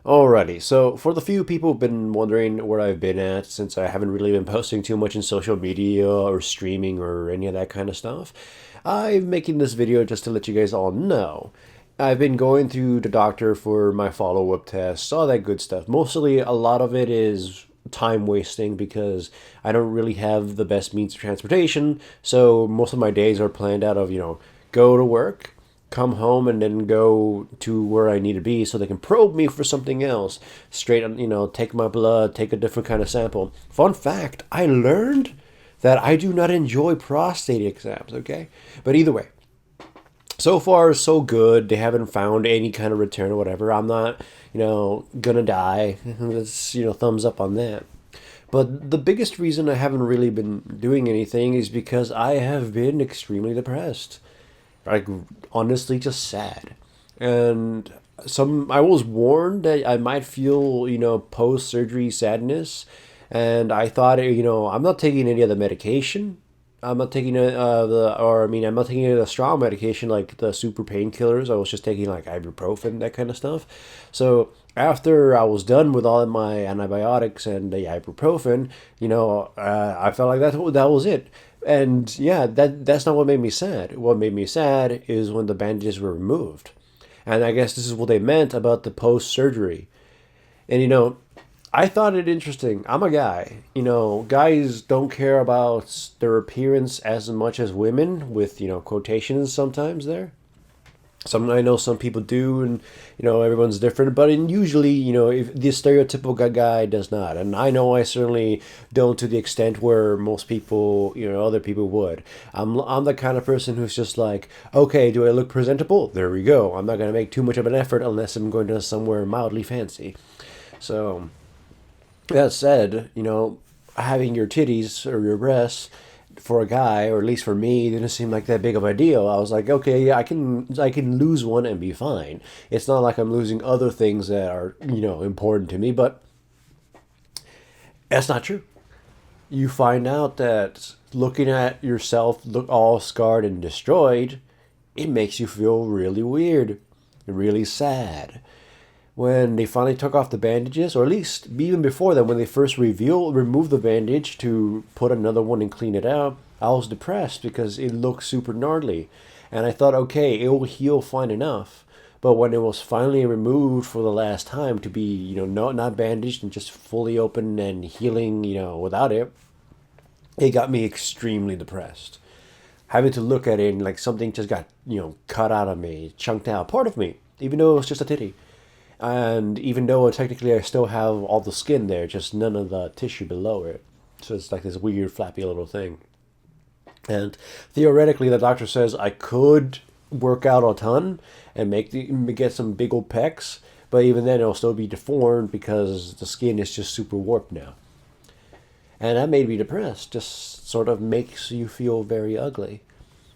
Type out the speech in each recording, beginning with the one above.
Alrighty, so for the few people who've been wondering where I've been at since I haven't really been posting too much in social media or streaming or any of that kind of stuff, I'm making this video just to let you guys all know. I've been going through the doctor for my follow-up tests, all that good stuff. Mostly a lot of it is time wasting because I don't really have the best means of transportation, so most of my days are planned out of, go to work, come home and then go to where I need to be so they can probe me for something else. Straight on, take my blood, take a different kind of sample. Fun fact, I learned that I do not enjoy prostate exams, okay? But either way, so far so good. They haven't found any kind of return or whatever. I'm not, gonna die. Let's, thumbs up on that. But the biggest reason I haven't really been doing anything is because I have been extremely depressed. Like, honestly, just sad. And I was warned that I might feel, post surgery sadness. And I thought, I'm not taking any of the medication. I'm not taking I'm not taking any of the strong medication like the super painkillers. I was just taking like ibuprofen, that kind of stuff. So after I was done with all of my antibiotics and the ibuprofen, I felt like that was it. And yeah, that's not what made me sad. What made me sad is when the bandages were removed. And I guess this is what they meant about the post surgery. And I thought it interesting. I'm a guy. Guys don't care about their appearance as much as women, with, quotations sometimes there. I know some people do, and everyone's different. But usually, if the stereotypical guy does not, and I know I certainly don't to the extent where most people, other people would. I'm the kind of person who's just like, okay, do I look presentable? There we go. I'm not gonna make too much of an effort unless I'm going to somewhere mildly fancy. So that said, having your titties or your breasts for a guy, or at least for me, didn't seem like that big of a deal. I was like, okay, yeah, I can lose one and be fine. It's not like I'm losing other things that are, important to me, but that's not true. You find out that looking at yourself look all scarred and destroyed, it makes you feel really weird, really sad. When they finally took off the bandages, or at least even before that, when they first removed the bandage to put another one and clean it out, I was depressed because it looked super gnarly. And I thought, okay, it will heal fine enough. But when it was finally removed for the last time to be, not bandaged and just fully open and healing, without it, it got me extremely depressed. Having to look at it and like something just got, cut out of me, chunked out, part of me, even though it was just a titty. And even though technically I still have all the skin there, just none of the tissue below it. So it's like this weird flappy little thing. And theoretically, the doctor says I could work out a ton and get some big old pecs, but even then it'll still be deformed because the skin is just super warped now. And that made me depressed. Just sort of makes you feel very ugly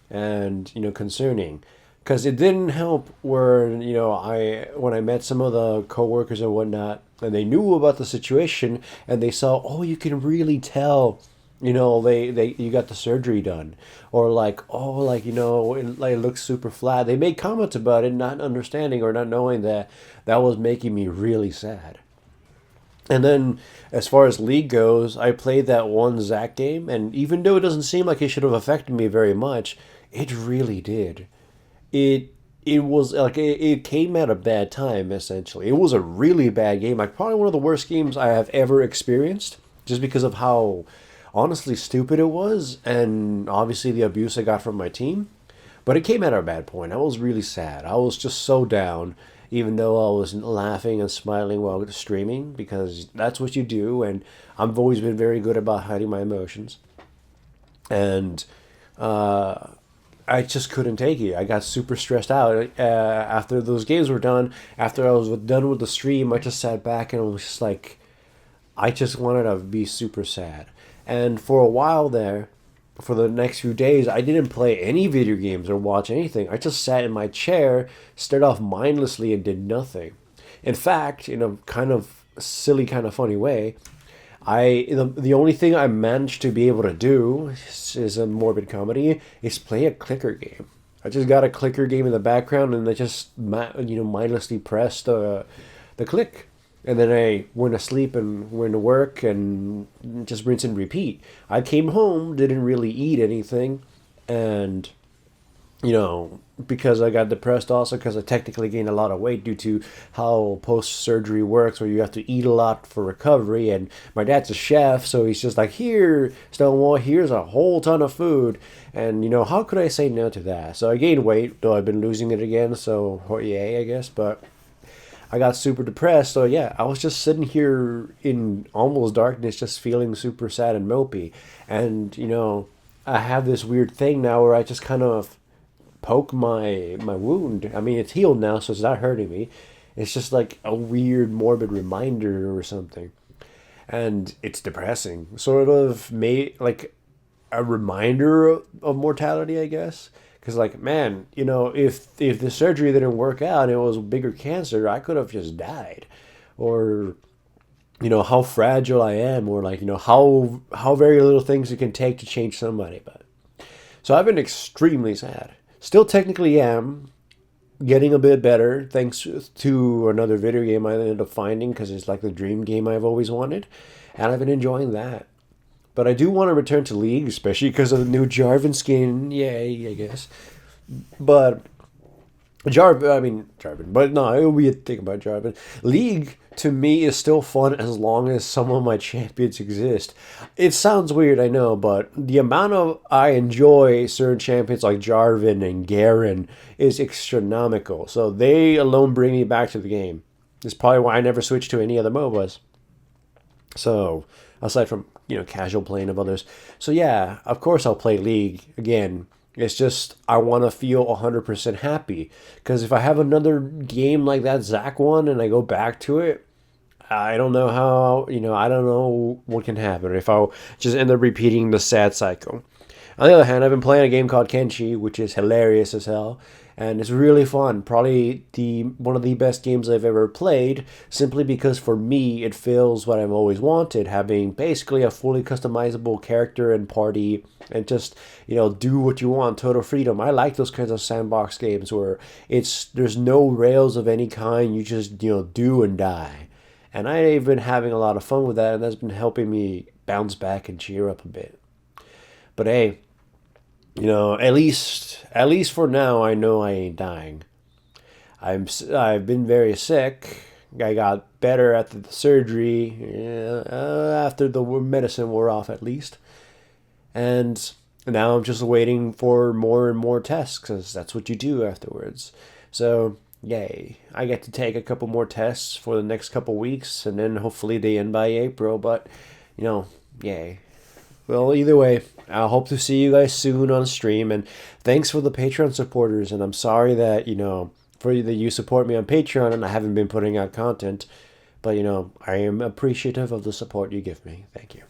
and, concerning. Because it didn't help where, I when I met some of the coworkers and whatnot, and they knew about the situation, and they saw, oh, you can really tell, they you got the surgery done, or like, oh, like, it looks super flat. They made comments about it, not understanding or not knowing that that was making me really sad. And then, as far as League goes, I played that one Zack game, and even though it doesn't seem like it should have affected me very much, it really did. It was like it came at a bad time. Essentially, it was a really bad game. Like probably one of the worst games I have ever experienced, just because of how honestly stupid it was, and obviously the abuse I got from my team. But it came at a bad point. I was really sad. I was just so down, even though I was laughing and smiling while streaming, because that's what you do. And I've always been very good about hiding my emotions. And I just couldn't take it. I got super stressed out after those games were done. After I was done with the stream, I just sat back and was just like, I just wanted to be super sad. And for a while there, for the next few days, I didn't play any video games or watch anything. I just sat in my chair, stared off mindlessly, and did nothing. In fact, in a kind of silly, kind of funny way, the only thing I managed to be able to do is a morbid comedy is play a clicker game. I just got a clicker game in the background and I just mindlessly pressed the click. And then I went to sleep and went to work and just rinse and repeat. I came home, didn't really eat anything, and because I got depressed also because I technically gained a lot of weight due to how post surgery works, where you have to eat a lot for recovery. And my dad's a chef, so he's just like, here, Stonewall, here's a whole ton of food. And, how could I say no to that? So I gained weight, though I've been losing it again, so yay, I guess. But I got super depressed. So yeah, I was just sitting here in almost darkness, just feeling super sad and mopey. And, I have this weird thing now where I just kind of poke my wound. I mean, it's healed now, so it's not hurting me. It's just like a weird morbid reminder or something, and it's depressing. Sort of made like a reminder of mortality, I guess. Because like, man, if the surgery didn't work out and it was bigger cancer, I could have just died, or how fragile I am, or like how very little things it can take to change somebody. But so I've been extremely sad. Still technically am getting a bit better thanks to another video game I ended up finding because it's like the dream game I've always wanted, and I've been enjoying that. But I do want to return to League, especially because of the new Jarvan skin. Yay, I guess. But Jarvan. But no, it would be a thing about Jarvan. League, to me, is still fun as long as some of my champions exist. It sounds weird, I know, but the amount of I enjoy certain champions like Jarvan and Garen is astronomical. So they alone bring me back to the game. It's probably why I never switched to any other MOBAs. So, aside from, casual playing of others. So yeah, of course I'll play League again. It's just I want to feel 100% happy, because if I have another game like that Zac one and I go back to it, I don't know how, I don't know what can happen if I'll just end up repeating the sad cycle. On the other hand, I've been playing a game called Kenshi, which is hilarious as hell, and it's really fun. Probably the one of the best games I've ever played, simply because for me it fills what I've always wanted, having basically a fully customizable character and party, and just do what you want, total freedom. I like those kinds of sandbox games where there's no rails of any kind. You just do and die, and I've been having a lot of fun with that, and that's been helping me bounce back and cheer up a bit. But hey, at least for now, I know I ain't dying. I've been very sick. I got better after the surgery, after the medicine wore off at least, and now I'm just waiting for more and more tests because that's what you do afterwards. So yay, I get to take a couple more tests for the next couple weeks, and then hopefully they end by April. But yay. Well, either way, I hope to see you guys soon on stream, and thanks for the Patreon supporters. And I'm sorry that you support me on Patreon and I haven't been putting out content, but I am appreciative of the support you give me. Thank you.